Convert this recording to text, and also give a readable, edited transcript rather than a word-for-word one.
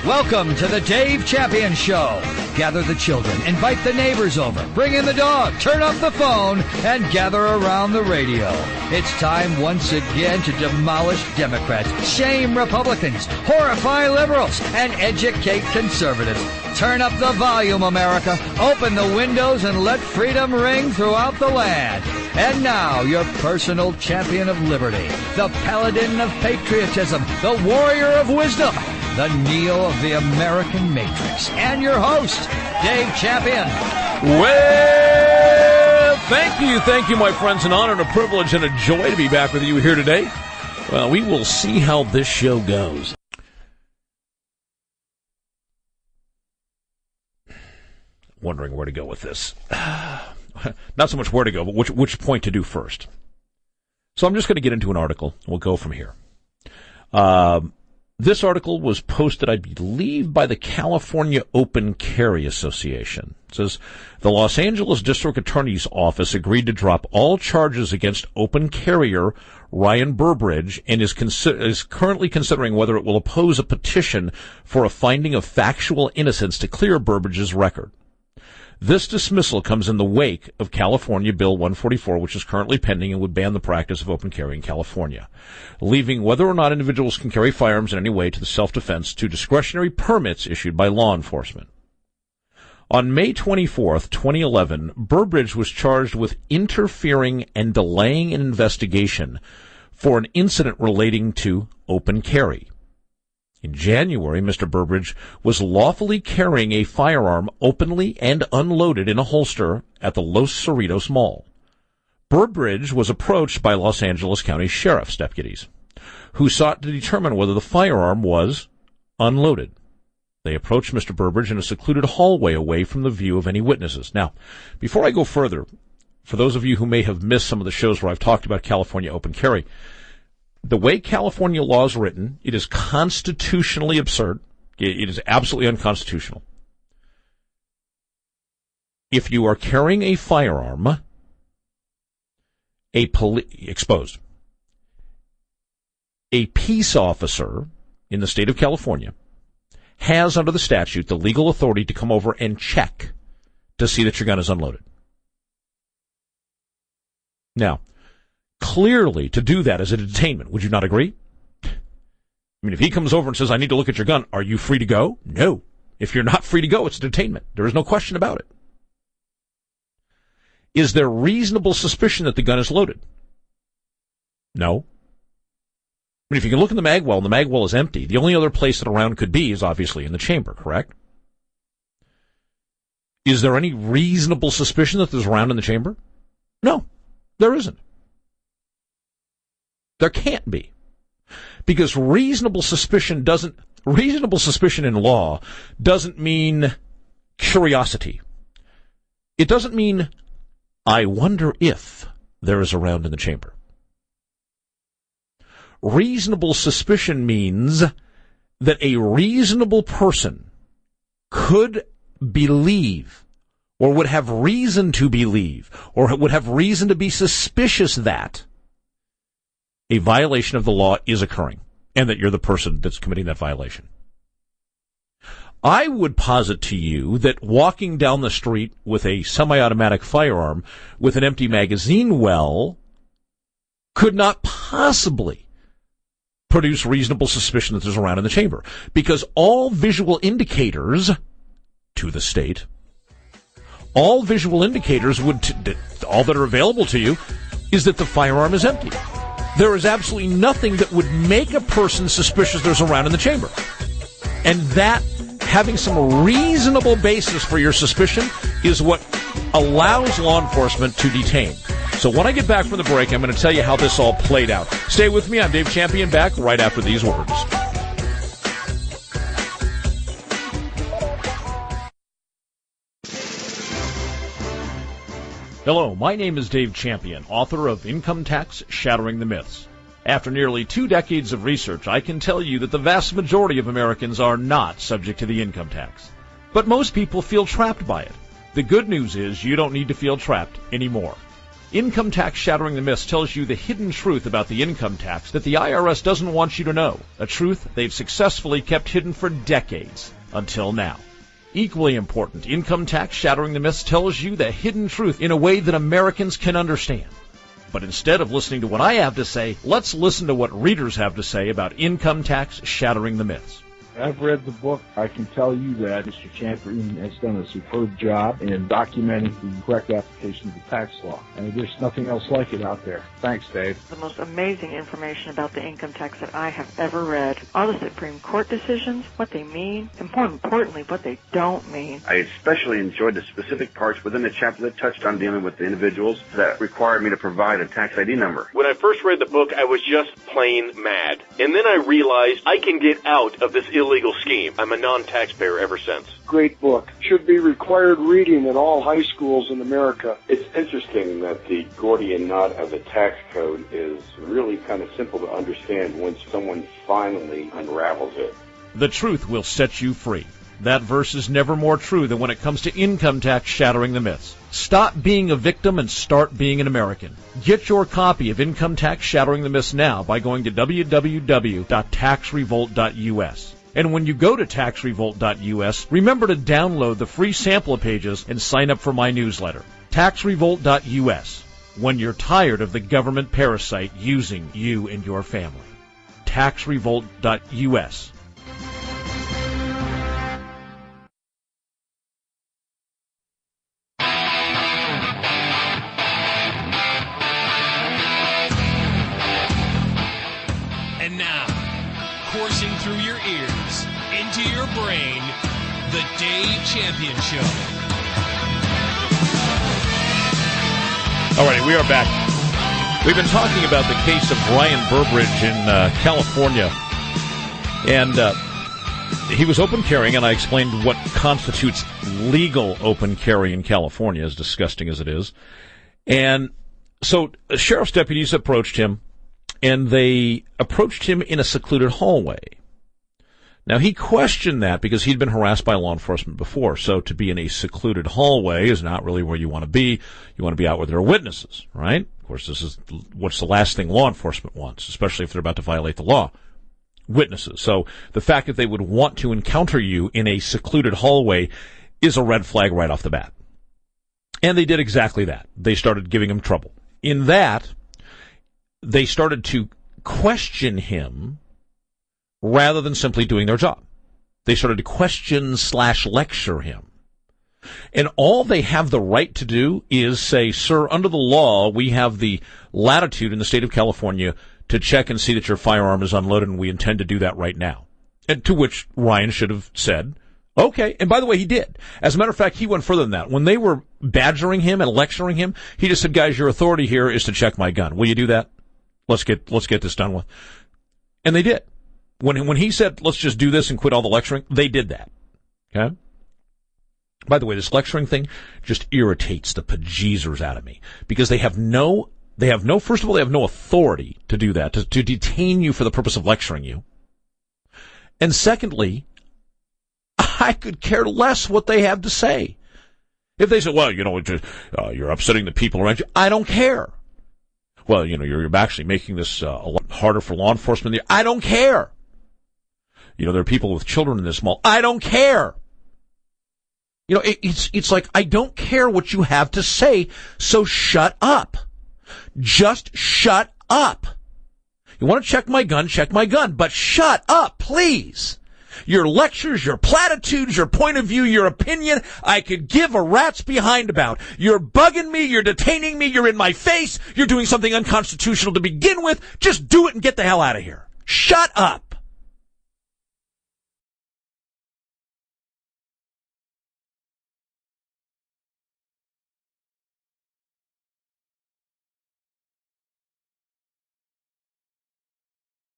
Welcome to the Dave Champion Show. Gather the children, invite the neighbors over, bring in the dog, turn up the phone, and gather around the radio. It's time once again to demolish Democrats, shame Republicans, horrify liberals, and educate conservatives. Turn up the volume, America. Open the windows and let freedom ring throughout the land. And now, your personal champion of liberty, the paladin of patriotism, the warrior of wisdom, the Neo of the American Matrix, and your host, Dave Champion. Well, thank you, my friends. An honor and a privilege and a joy to be back with you here today. Well, we will see how this show goes. Wondering where to go with this. Not so much where to go, but which point to do first. So I'm just going to get into an article. We'll go from here. This article was posted, I believe, by the California Open Carry Association. It says, the Los Angeles District Attorney's Office agreed to drop all charges against open carrier Ryan Burbridge and is currently considering whether it will oppose a petition for a finding of factual innocence to clear Burbridge's record. This dismissal comes in the wake of California Bill 144, which is currently pending and would ban the practice of open carry in California, leaving whether or not individuals can carry firearms in any way to the self-defense to discretionary permits issued by law enforcement. On May 24th, 2011, Burbridge was charged with interfering and delaying an investigation for an incident relating to open carry. In January, Mr. Burbridge was lawfully carrying a firearm openly and unloaded in a holster at the Los Cerritos Mall. Burbridge was approached by Los Angeles County Sheriff's deputies, who sought to determine whether the firearm was unloaded. They approached Mr. Burbridge in a secluded hallway away from the view of any witnesses. Now, before I go further, for those of you who may have missed some of the shows where I've talked about California open carry, the way California law is written, it is constitutionally absurd. It is absolutely unconstitutional. If you are carrying a firearm, exposed, a peace officer in the state of California has, under the statute, the legal authority to come over and check to see that your gun is unloaded. Now, clearly, to do that is a detainment. Would you not agree? I mean, if he comes over and says, I need to look at your gun, are you free to go? No. If you're not free to go, it's a detainment. There is no question about it. Is there reasonable suspicion that the gun is loaded? No. I mean, if you can look in the mag well, and the mag well is empty, the only other place that a round could be is obviously in the chamber, correct? Is there any reasonable suspicion that there's a round in the chamber? No, there isn't. There can't be. Because reasonable suspicion in law doesn't mean curiosity. It doesn't mean, I wonder if there is a round in the chamber. Reasonable suspicion means that a reasonable person could believe, or would have reason to believe, or would have reason to be suspicious that a violation of the law is occurring, and that you're the person that's committing that violation. I would posit to you that walking down the street with a semi-automatic firearm with an empty magazine well could not possibly produce reasonable suspicion that there's a round in the chamber, because all visual indicators to the state, all visual indicators all that are available to you is that the firearm is empty. There is absolutely nothing that would make a person suspicious there's a round in the chamber. And that, having some reasonable basis for your suspicion, is what allows law enforcement to detain. So when I get back from the break, I'm going to tell you how this all played out. Stay with me. I'm Dave Champion, back right after these words. Hello, my name is Dave Champion, author of Income Tax: Shattering the Myths. After nearly 2 decades of research, I can tell you that the vast majority of Americans are not subject to the income tax. But most people feel trapped by it. The good news is you don't need to feel trapped anymore. Income Tax Shattering the Myths tells you the hidden truth about the income tax that the IRS doesn't want you to know, a truth they've successfully kept hidden for decades, until now. Equally important, Income Tax Shattering the Myths tells you the hidden truth in a way that Americans can understand. But instead of listening to what I have to say, let's listen to what readers have to say about Income Tax Shattering the Myths. I've read the book. I can tell you that Mr. Champion has done a superb job in documenting the correct application of the tax law. And there's nothing else like it out there. Thanks, Dave. The most amazing information about the income tax that I have ever read. All the Supreme Court decisions, what they mean, and more importantly, what they don't mean. I especially enjoyed the specific parts within the chapter that touched on dealing with the individuals that required me to provide a tax ID number. When I first read the book, I was just plain mad. And then I realized I can get out of this illegal scheme. I'm a non-taxpayer ever since. Great book. Should be required reading in all high schools in America. It's interesting that the Gordian knot of the tax code is really kind of simple to understand once someone finally unravels it. The truth will set you free. That verse is never more true than when it comes to income tax shattering the myths. Stop being a victim and start being an American. Get your copy of Income Tax Shattering the Myths now by going to www.taxrevolt.us. And when you go to taxrevolt.us, remember to download the free sample pages and sign up for my newsletter. Taxrevolt.us. When you're tired of the government parasite using you and your family. Taxrevolt.us. And now, coursing through your ears, into your brain, the Dave Champion Show. All righty, we are back. We've been talking about the case of Ryan Burbridge in California. And he was open carrying, and I explained what constitutes legal open carry in California, as disgusting as it is. And so sheriff's deputies approached him, and they approached him in a secluded hallway. Now, he questioned that because he'd been harassed by law enforcement before. So to be in a secluded hallway is not really where you want to be. You want to be out where there are witnesses, right? Of course, this is what's the last thing law enforcement wants, especially if they're about to violate the law. Witnesses. So the fact that they would want to encounter you in a secluded hallway is a red flag right off the bat. And they did exactly that. They started giving him trouble. In that, they started to question him rather than simply doing their job. They started to question/lecture him. And all they have the right to do is say, sir, under the law, we have the latitude in the state of California to check and see that your firearm is unloaded, and we intend to do that right now. And to which Ryan should have said, okay. And by the way, he did. As a matter of fact, he went further than that. When they were badgering him and lecturing him, he just said, guys, your authority here is to check my gun. Will you do that? Let's get this done with. And they did. When he said, let's just do this and quit all the lecturing, they did that. Okay? By the way, this lecturing thing just irritates the bejesus out of me because first of all, they have no authority to do that, to detain you for the purpose of lecturing you. And secondly, I could care less what they have to say. If they say, well, you're upsetting the people around you, I don't care. Well, you're actually making this a lot harder for law enforcement. I don't care. There are people with children in this mall. I don't care. It's like, I don't care what you have to say, so shut up. Just shut up. You want to check my gun, but shut up, please. Your lectures, your platitudes, your point of view, your opinion, I could give a rat's behind about. You're bugging me, you're detaining me, you're in my face, you're doing something unconstitutional to begin with. Just do it and get the hell out of here. Shut up.